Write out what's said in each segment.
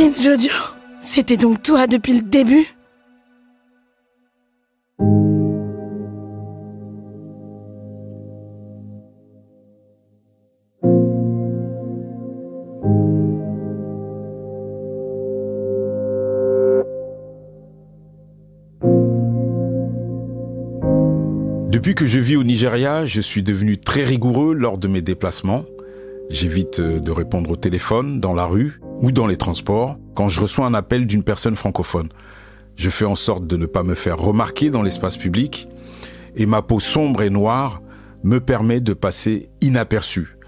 Lynn Jodio, c'était donc toi depuis le début? Depuis que je vis au Nigeria, je suis devenu très rigoureux lors de mes déplacements. J'évite de répondre au téléphone, dans la rue ou dans les transports, quand je reçois un appel d'une personne francophone. Je fais en sorte de ne pas me faire remarquer dans l'espace public et ma peau sombre et noire me permet de passer inaperçu.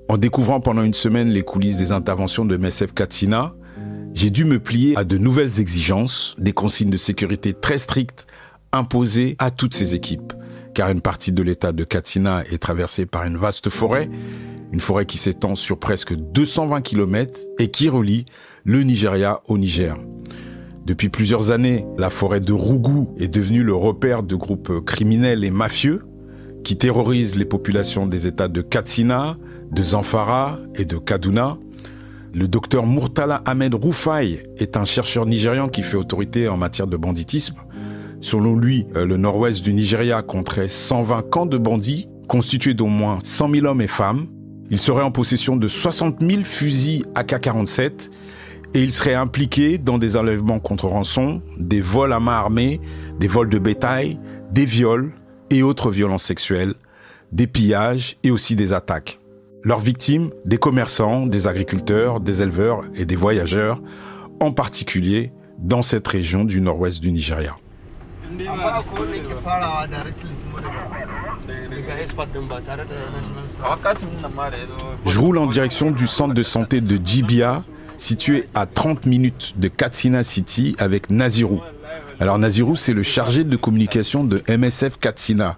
En découvrant pendant une semaine les coulisses des interventions de MSF Katsina, j'ai dû me plier à de nouvelles exigences, des consignes de sécurité très strictes imposées à toutes ces équipes. Car une partie de l'état de Katsina est traversée par une vaste forêt, une forêt qui s'étend sur presque 220 km et qui relie le Nigeria au Niger. Depuis plusieurs années, la forêt de Rougou est devenue le repère de groupes criminels et mafieux qui terrorisent les populations des états de Katsina, de Zamfara et de Kaduna. Le docteur Murtala Ahmed Rufai est un chercheur nigérian qui fait autorité en matière de banditisme. Selon lui, le nord-ouest du Nigeria compterait 120 camps de bandits, constitués d'au moins 100 000 hommes et femmes. Il serait en possession de 60 000 fusils AK-47 et il serait impliqué dans des enlèvements contre rançon, des vols à main armée, des vols de bétail, des viols et autres violences sexuelles, des pillages et aussi des attaques. Leurs victimes, des commerçants, des agriculteurs, des éleveurs et des voyageurs, en particulier dans cette région du nord-ouest du Nigeria. Je roule en direction du centre de santé de Djibia, situé à 30 minutes de Katsina City, avec Nazirou. Alors Nazirou, c'est le chargé de communication de MSF Katsina.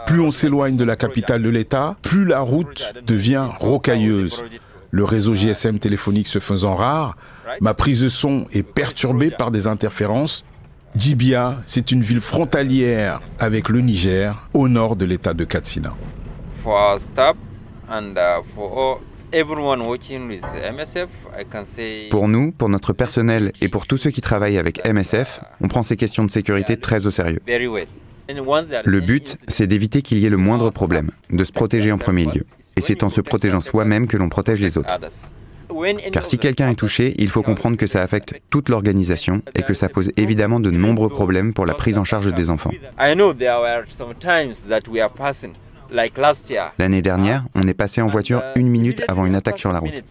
Plus on s'éloigne de la capitale de l'État, plus la route devient rocailleuse. Le réseau GSM téléphonique se faisant rare, ma prise de son est perturbée par des interférences. Djibia, c'est une ville frontalière avec le Niger, au nord de l'état de Katsina. Pour nous, pour notre personnel et pour tous ceux qui travaillent avec MSF, on prend ces questions de sécurité très au sérieux. Le but, c'est d'éviter qu'il y ait le moindre problème, de se protéger en premier lieu. Et c'est en se protégeant soi-même que l'on protège les autres. Car si quelqu'un est touché, il faut comprendre que ça affecte toute l'organisation et que ça pose évidemment de nombreux problèmes pour la prise en charge des enfants. L'année dernière, on est passé en voiture 1 minute avant une attaque sur la route.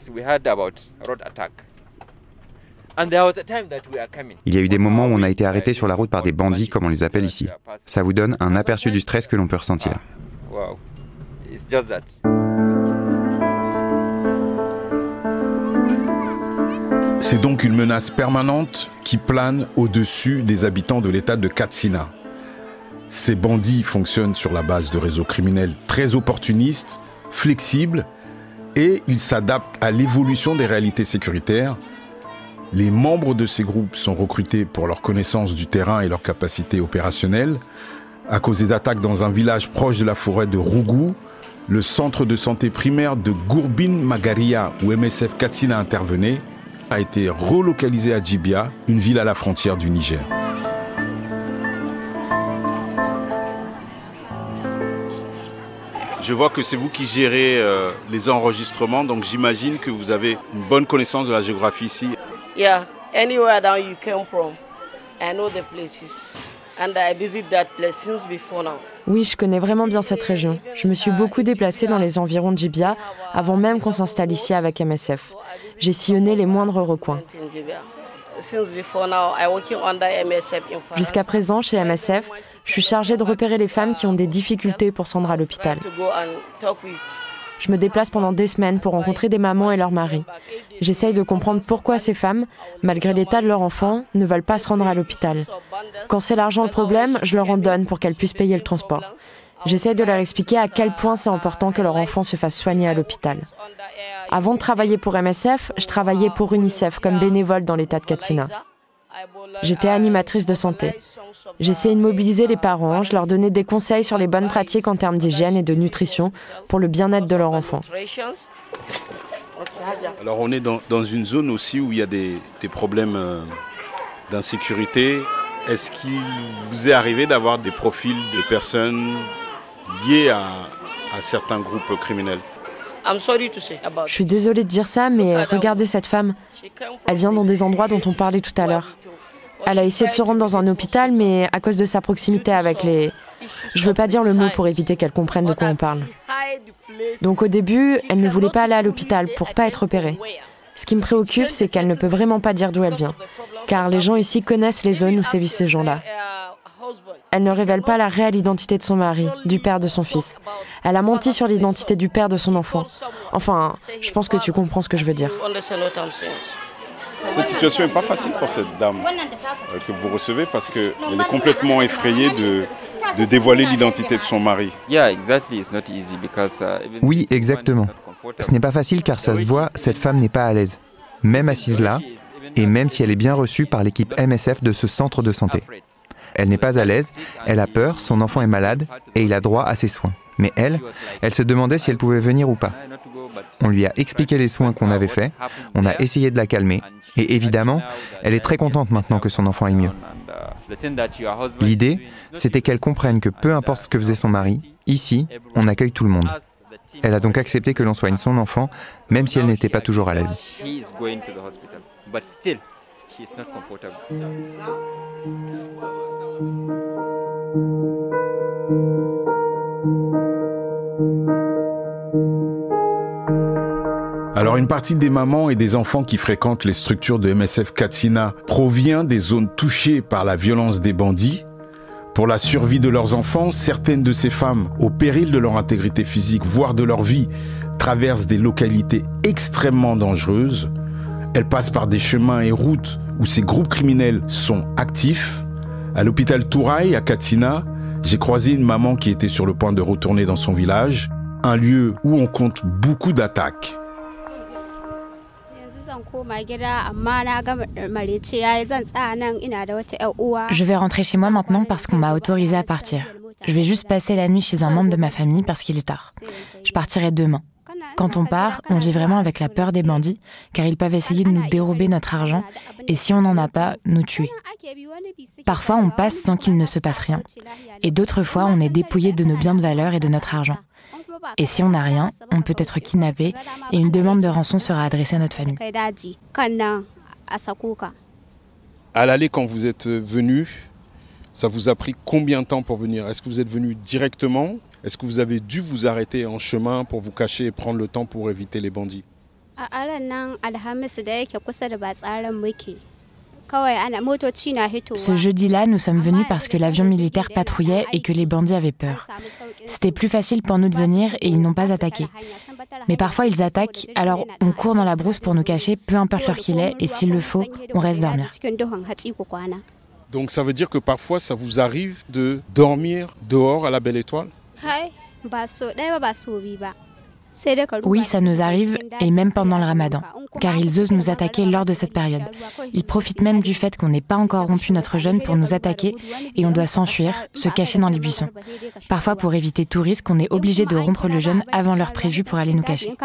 Il y a eu des moments où on a été arrêté sur la route par des bandits, comme on les appelle ici. Ça vous donne un aperçu du stress que l'on peut ressentir. C'est donc une menace permanente qui plane au-dessus des habitants de l'état de Katsina. Ces bandits fonctionnent sur la base de réseaux criminels très opportunistes, flexibles, et ils s'adaptent à l'évolution des réalités sécuritaires. Les membres de ces groupes sont recrutés pour leur connaissance du terrain et leur capacité opérationnelle. À cause des attaques dans un village proche de la forêt de Rougou, le centre de santé primaire de Gourbin Magaria, où MSF Katsina intervenait, a été relocalisé à Djibia, une ville à la frontière du Niger. Je vois que c'est vous qui gérez les enregistrements, donc j'imagine que vous avez une bonne connaissance de la géographie ici. Yeah, anywhere that you came from, I know the places, and I visit that place since before now. Oui, je connais vraiment bien cette région. Je me suis beaucoup déplacée dans les environs de Djibia avant même qu'on s'installe ici avec MSF. J'ai sillonné les moindres recoins. Jusqu'à présent, chez MSF, je suis chargée de repérer les femmes qui ont des difficultés pour se rendre à l'hôpital. Je me déplace pendant des semaines pour rencontrer des mamans et leurs maris. J'essaye de comprendre pourquoi ces femmes, malgré l'état de leur enfant, ne veulent pas se rendre à l'hôpital. Quand c'est l'argent le problème, je leur en donne pour qu'elles puissent payer le transport. J'essaye de leur expliquer à quel point c'est important que leur enfant se fasse soigner à l'hôpital. Avant de travailler pour MSF, je travaillais pour UNICEF comme bénévole dans l'état de Katsina. J'étais animatrice de santé. J'essayais de mobiliser les parents, je leur donnais des conseils sur les bonnes pratiques en termes d'hygiène et de nutrition pour le bien-être de leur enfant. Alors on est dans une zone aussi où il y a des problèmes d'insécurité. Est-ce qu'il vous est arrivé d'avoir des profils de personnes liées à certains groupes criminels? Je suis désolée de dire ça, mais regardez cette femme. Elle vient dans des endroits dont on parlait tout à l'heure. Elle a essayé de se rendre dans un hôpital, mais à cause de sa proximité avec les... Je ne veux pas dire le mot pour éviter qu'elle comprenne de quoi on parle. Donc au début, elle ne voulait pas aller à l'hôpital pour pas être opérée. Ce qui me préoccupe, c'est qu'elle ne peut vraiment pas dire d'où elle vient. Car les gens ici connaissent les zones où sévissent ces gens-là. Elle ne révèle pas la réelle identité de son mari, du père de son fils. Elle a menti sur l'identité du père de son enfant. Enfin, je pense que tu comprends ce que je veux dire. Cette situation n'est pas facile pour cette dame que vous recevez parce qu'elle est complètement effrayée de dévoiler l'identité de son mari. Oui, exactement. Ce n'est pas facile car ça se voit, cette femme n'est pas à l'aise. Même assise là, et même si elle est bien reçue par l'équipe MSF de ce centre de santé. Elle n'est pas à l'aise, elle a peur, son enfant est malade et il a droit à ses soins. Mais elle se demandait si elle pouvait venir ou pas. On lui a expliqué les soins qu'on avait faits, on a essayé de la calmer et évidemment, elle est très contente maintenant que son enfant aille mieux. L'idée, c'était qu'elle comprenne que peu importe ce que faisait son mari, ici, on accueille tout le monde. Elle a donc accepté que l'on soigne son enfant, même si elle n'était pas toujours à l'aise. Alors une partie des mamans et des enfants qui fréquentent les structures de MSF Katsina provient des zones touchées par la violence des bandits. Pour la survie de leurs enfants, certaines de ces femmes, au péril de leur intégrité physique, voire de leur vie, traversent des localités extrêmement dangereuses. Elles passent par des chemins et routes où ces groupes criminels sont actifs. À l'hôpital Touraï, à Katsina, j'ai croisé une maman qui était sur le point de retourner dans son village, un lieu où on compte beaucoup d'attaques. Je vais rentrer chez moi maintenant parce qu'on m'a autorisé à partir. Je vais juste passer la nuit chez un membre de ma famille parce qu'il est tard. Je partirai demain. Quand on part, on vit vraiment avec la peur des bandits, car ils peuvent essayer de nous dérober notre argent et si on n'en a pas, nous tuer. Parfois, on passe sans qu'il ne se passe rien. Et d'autres fois, on est dépouillé de nos biens de valeur et de notre argent. Et si on n'a rien, on peut être kidnappé et une demande de rançon sera adressée à notre famille. À l'aller, quand vous êtes venu, ça vous a pris combien de temps pour venir? Est-ce que vous êtes venu directement? Est-ce que vous avez dû vous arrêter en chemin pour vous cacher et prendre le temps pour éviter les bandits? Ce jeudi-là, nous sommes venus parce que l'avion militaire patrouillait et que les bandits avaient peur. C'était plus facile pour nous de venir et ils n'ont pas attaqué. Mais parfois ils attaquent, alors on court dans la brousse pour nous cacher, peu importe l'heure qu'il est, et s'il le faut, on reste dormir. Donc ça veut dire que parfois ça vous arrive de dormir dehors à la Belle Étoile? Oui, ça nous arrive, et même pendant le ramadan, car ils osent nous attaquer lors de cette période. Ils profitent même du fait qu'on n'ait pas encore rompu notre jeûne pour nous attaquer, et on doit s'enfuir, se cacher dans les buissons. Parfois, pour éviter tout risque, on est obligé de rompre le jeûne avant l'heure prévue pour aller nous cacher.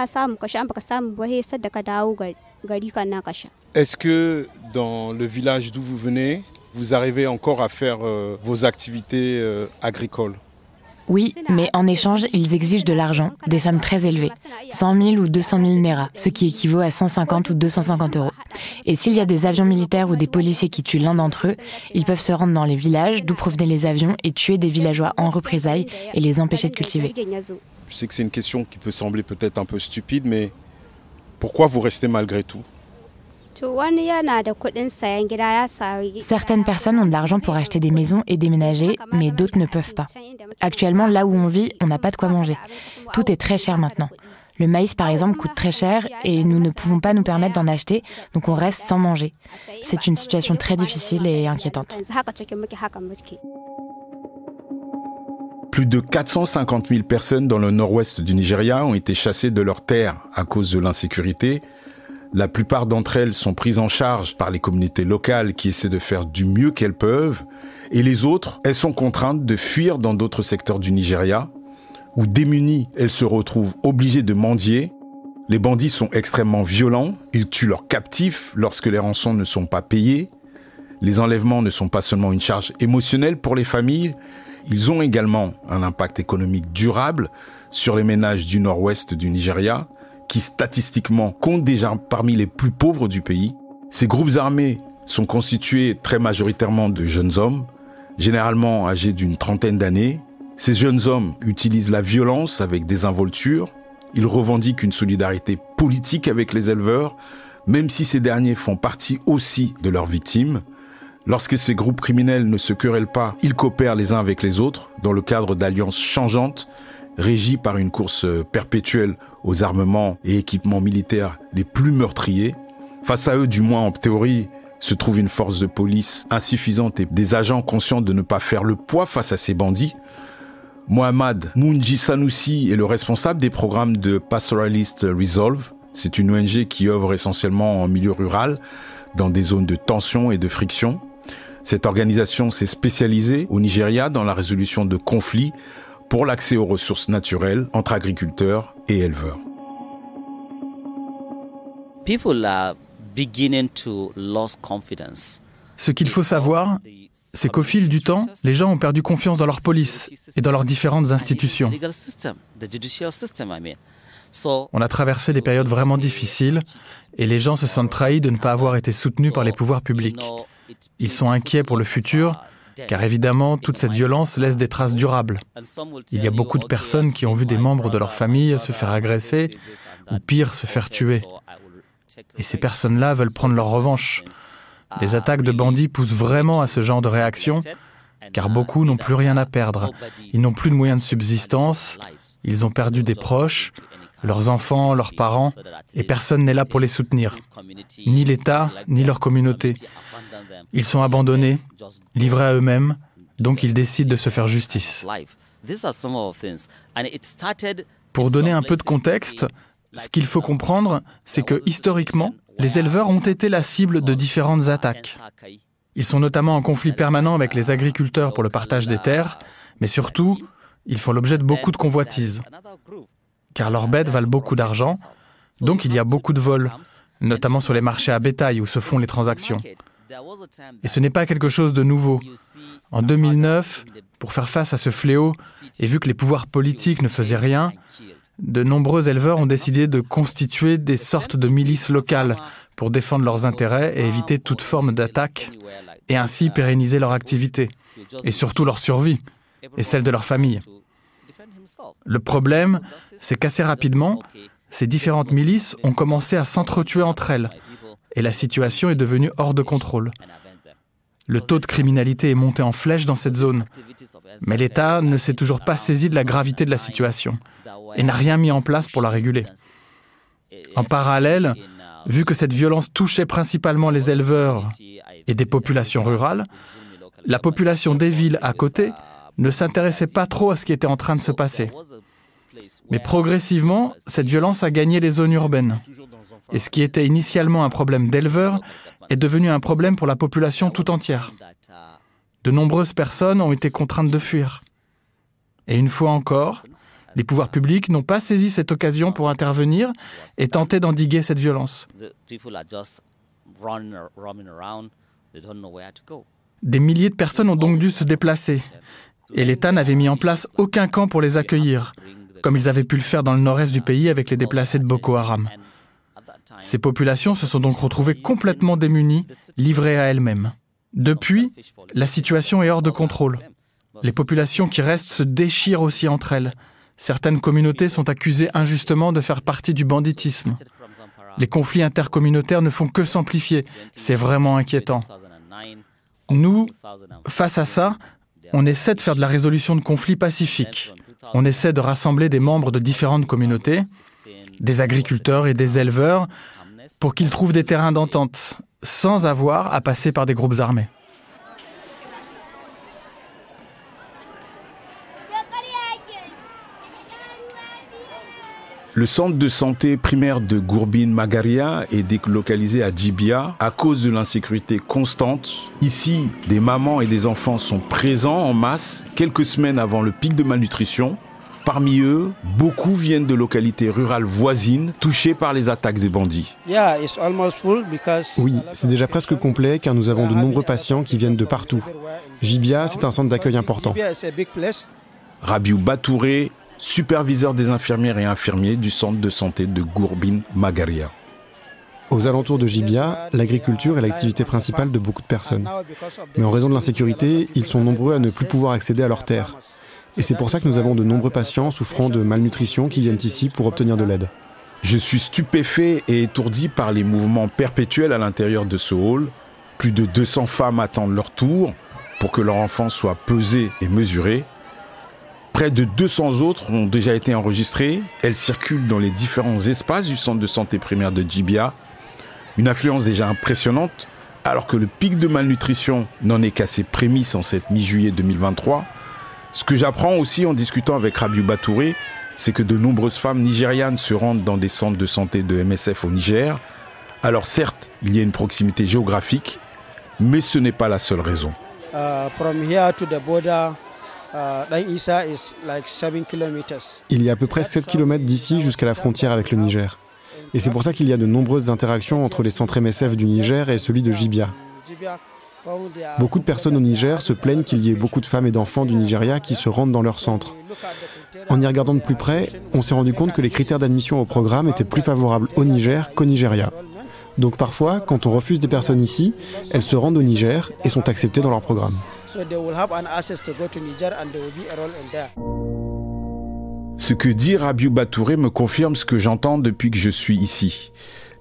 Est-ce que dans le village d'où vous venez, vous arrivez encore à faire vos activités agricoles? Oui, mais en échange, ils exigent de l'argent, des sommes très élevées, 100 000 ou 200 000 Naira, ce qui équivaut à 150 ou 250 €. Et s'il y a des avions militaires ou des policiers qui tuent l'un d'entre eux, ils peuvent se rendre dans les villages d'où provenaient les avions et tuer des villageois en représailles et les empêcher de cultiver. Je sais que c'est une question qui peut sembler peut-être un peu stupide, mais pourquoi vous restez malgré tout? Certaines personnes ont de l'argent pour acheter des maisons et déménager, mais d'autres ne peuvent pas. Actuellement, là où on vit, on n'a pas de quoi manger. Tout est très cher maintenant. Le maïs, par exemple, coûte très cher et nous ne pouvons pas nous permettre d'en acheter, donc on reste sans manger. C'est une situation très difficile et inquiétante. Plus de 450 000 personnes dans le nord-ouest du Nigeria ont été chassées de leurs terres à cause de l'insécurité. La plupart d'entre elles sont prises en charge par les communautés locales qui essaient de faire du mieux qu'elles peuvent. Et les autres, elles sont contraintes de fuir dans d'autres secteurs du Nigeria, où démunies, elles se retrouvent obligées de mendier. Les bandits sont extrêmement violents, ils tuent leurs captifs lorsque les rançons ne sont pas payées. Les enlèvements ne sont pas seulement une charge émotionnelle pour les familles, ils ont également un impact économique durable sur les ménages du nord-ouest du Nigeria, qui statistiquement comptent déjà parmi les plus pauvres du pays. Ces groupes armés sont constitués très majoritairement de jeunes hommes, généralement âgés d'une trentaine d'années. Ces jeunes hommes utilisent la violence avec désinvolture. Ils revendiquent une solidarité politique avec les éleveurs, même si ces derniers font partie aussi de leurs victimes. Lorsque ces groupes criminels ne se querellent pas, ils coopèrent les uns avec les autres dans le cadre d'alliances changeantes, régies par une course perpétuelle aux armements et équipements militaires les plus meurtriers. Face à eux, du moins en théorie, se trouve une force de police insuffisante et des agents conscients de ne pas faire le poids face à ces bandits. Mohamed Mounji Sanoussi est le responsable des programmes de Pastoralist Resolve. C'est une ONG qui œuvre essentiellement en milieu rural, dans des zones de tension et de friction. Cette organisation s'est spécialisée au Nigeria dans la résolution de conflits pour l'accès aux ressources naturelles entre agriculteurs et éleveurs. Ce qu'il faut savoir, c'est qu'au fil du temps, les gens ont perdu confiance dans leur police et dans leurs différentes institutions. On a traversé des périodes vraiment difficiles et les gens se sentent trahis de ne pas avoir été soutenus par les pouvoirs publics. Ils sont inquiets pour le futur, car évidemment, toute cette violence laisse des traces durables. Il y a beaucoup de personnes qui ont vu des membres de leur famille se faire agresser, ou pire, se faire tuer. Et ces personnes-là veulent prendre leur revanche. Les attaques de bandits poussent vraiment à ce genre de réaction, car beaucoup n'ont plus rien à perdre. Ils n'ont plus de moyens de subsistance, ils ont perdu des proches, leurs enfants, leurs parents, et personne n'est là pour les soutenir. Ni l'État, ni leur communauté. Ils sont abandonnés, livrés à eux-mêmes, donc ils décident de se faire justice. Pour donner un peu de contexte, ce qu'il faut comprendre, c'est que historiquement, les éleveurs ont été la cible de différentes attaques. Ils sont notamment en conflit permanent avec les agriculteurs pour le partage des terres, mais surtout, ils font l'objet de beaucoup de convoitises. Car leurs bêtes valent beaucoup d'argent, donc il y a beaucoup de vols, notamment sur les marchés à bétail où se font les transactions. Et ce n'est pas quelque chose de nouveau. En 2009, pour faire face à ce fléau, et vu que les pouvoirs politiques ne faisaient rien, de nombreux éleveurs ont décidé de constituer des sortes de milices locales pour défendre leurs intérêts et éviter toute forme d'attaque, et ainsi pérenniser leur activité, et surtout leur survie, et celle de leur famille. Le problème, c'est qu'assez rapidement, ces différentes milices ont commencé à s'entretuer entre elles, et la situation est devenue hors de contrôle. Le taux de criminalité est monté en flèche dans cette zone, mais l'État ne s'est toujours pas saisi de la gravité de la situation, et n'a rien mis en place pour la réguler. En parallèle, vu que cette violence touchait principalement les éleveurs et des populations rurales, la population des villes à côté ne s'intéressait pas trop à ce qui était en train de se passer. Mais progressivement, cette violence a gagné les zones urbaines. Et ce qui était initialement un problème d'éleveurs est devenu un problème pour la population tout entière. De nombreuses personnes ont été contraintes de fuir. Et une fois encore, les pouvoirs publics n'ont pas saisi cette occasion pour intervenir et tenter d'endiguer cette violence. Des milliers de personnes ont donc dû se déplacer. Et l'État n'avait mis en place aucun camp pour les accueillir, comme ils avaient pu le faire dans le nord-est du pays avec les déplacés de Boko Haram. Ces populations se sont donc retrouvées complètement démunies, livrées à elles-mêmes. Depuis, la situation est hors de contrôle. Les populations qui restent se déchirent aussi entre elles. Certaines communautés sont accusées injustement de faire partie du banditisme. Les conflits intercommunautaires ne font que s'amplifier. C'est vraiment inquiétant. Nous, face à ça, on essaie de faire de la résolution de conflits pacifiques. On essaie de rassembler des membres de différentes communautés, des agriculteurs et des éleveurs, pour qu'ils trouvent des terrains d'entente, sans avoir à passer par des groupes armés. Le centre de santé primaire de Gourbine Magaria est délocalisé à Djibia à cause de l'insécurité constante. Ici, des mamans et des enfants sont présents en masse quelques semaines avant le pic de malnutrition. Parmi eux, beaucoup viennent de localités rurales voisines touchées par les attaques des bandits. Oui, c'est déjà presque complet car nous avons de nombreux patients qui viennent de partout. Jibia, c'est un centre d'accueil important. Rabiou Batouré, superviseur des infirmières et infirmiers du centre de santé de Gourbin Magaria. Aux alentours de Jibia, l'agriculture est l'activité principale de beaucoup de personnes. Mais en raison de l'insécurité, ils sont nombreux à ne plus pouvoir accéder à leurs terres. Et c'est pour ça que nous avons de nombreux patients souffrant de malnutrition qui viennent ici pour obtenir de l'aide. Je suis stupéfait et étourdi par les mouvements perpétuels à l'intérieur de ce hall. Plus de 200 femmes attendent leur tour pour que leur enfant soit pesé et mesuré. Près de 200 autres ont déjà été enregistrées. Elles circulent dans les différents espaces du centre de santé primaire de Jibia. Une affluence déjà impressionnante, alors que le pic de malnutrition n'en est qu'à ses prémices en cette mi-juillet 2023. Ce que j'apprends aussi en discutant avec Rabiou Batouré, c'est que de nombreuses femmes nigérianes se rendent dans des centres de santé de MSF au Niger. Alors certes, il y a une proximité géographique, mais ce n'est pas la seule raison. Il y a à peu près 7 km d'ici jusqu'à la frontière avec le Niger. Et c'est pour ça qu'il y a de nombreuses interactions entre les centres MSF du Niger et celui de Jibia. Beaucoup de personnes au Niger se plaignent qu'il y ait beaucoup de femmes et d'enfants du Nigeria qui se rendent dans leur centre. En y regardant de plus près, on s'est rendu compte que les critères d'admission au programme étaient plus favorables au Niger qu'au Nigeria. Donc parfois, quand on refuse des personnes ici, elles se rendent au Niger et sont acceptées dans leur programme. Ce que dit Rabiou Batouré me confirme ce que j'entends depuis que je suis ici.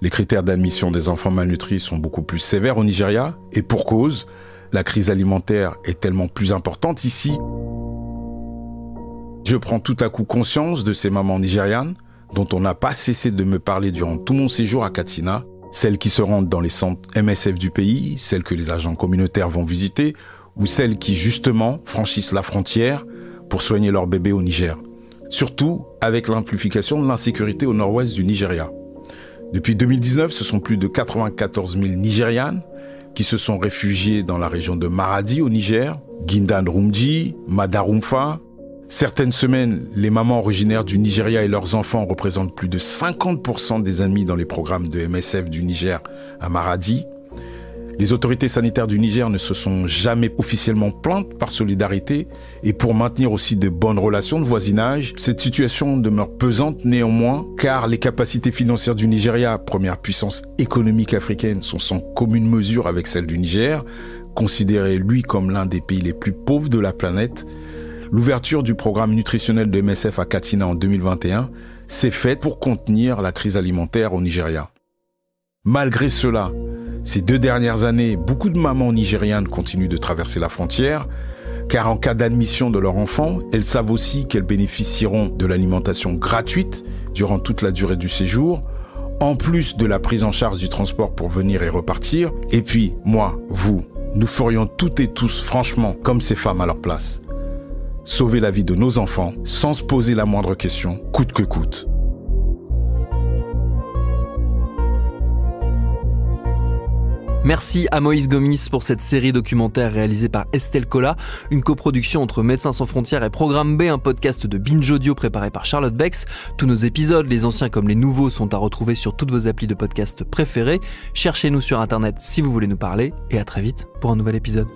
Les critères d'admission des enfants malnutris sont beaucoup plus sévères au Nigeria, et pour cause, la crise alimentaire est tellement plus importante ici. Je prends tout à coup conscience de ces mamans nigérianes, dont on n'a pas cessé de me parler durant tout mon séjour à Katsina, celles qui se rendent dans les centres MSF du pays, celles que les agents communautaires vont visiter, ou celles qui justement franchissent la frontière pour soigner leur bébé au Niger. Surtout avec l'amplification de l'insécurité au nord-ouest du Nigeria. Depuis 2019, ce sont plus de 94 000 Nigérianes qui se sont réfugiées dans la région de Maradi au Niger, Gindan-Rumji, Madarumfa. Certaines semaines, les mamans originaires du Nigeria et leurs enfants représentent plus de 50% des admis dans les programmes de MSF du Niger à Maradi. Les autorités sanitaires du Niger ne se sont jamais officiellement plaintes par solidarité et pour maintenir aussi de bonnes relations de voisinage. Cette situation demeure pesante néanmoins car les capacités financières du Nigeria, première puissance économique africaine, sont sans commune mesure avec celles du Niger, considéré lui comme l'un des pays les plus pauvres de la planète. L'ouverture du programme nutritionnel de MSF à Katsina en 2021 s'est faite pour contenir la crise alimentaire au Nigeria. Malgré cela, ces 2 dernières années, beaucoup de mamans nigérianes continuent de traverser la frontière, car en cas d'admission de leur enfant, elles savent aussi qu'elles bénéficieront de l'alimentation gratuite durant toute la durée du séjour, en plus de la prise en charge du transport pour venir et repartir. Et puis, moi, vous, nous ferions toutes et tous, franchement, comme ces femmes à leur place. Sauver la vie de nos enfants sans se poser la moindre question, coûte que coûte. Merci à Moïse Gomis pour cette série documentaire réalisée par Estelle Cola, une coproduction entre Médecins sans frontières et Programme B, un podcast de Binge Audio préparé par Charlotte Bex. Tous nos épisodes, les anciens comme les nouveaux, sont à retrouver sur toutes vos applis de podcast préférées. Cherchez-nous sur Internet si vous voulez nous parler et à très vite pour un nouvel épisode.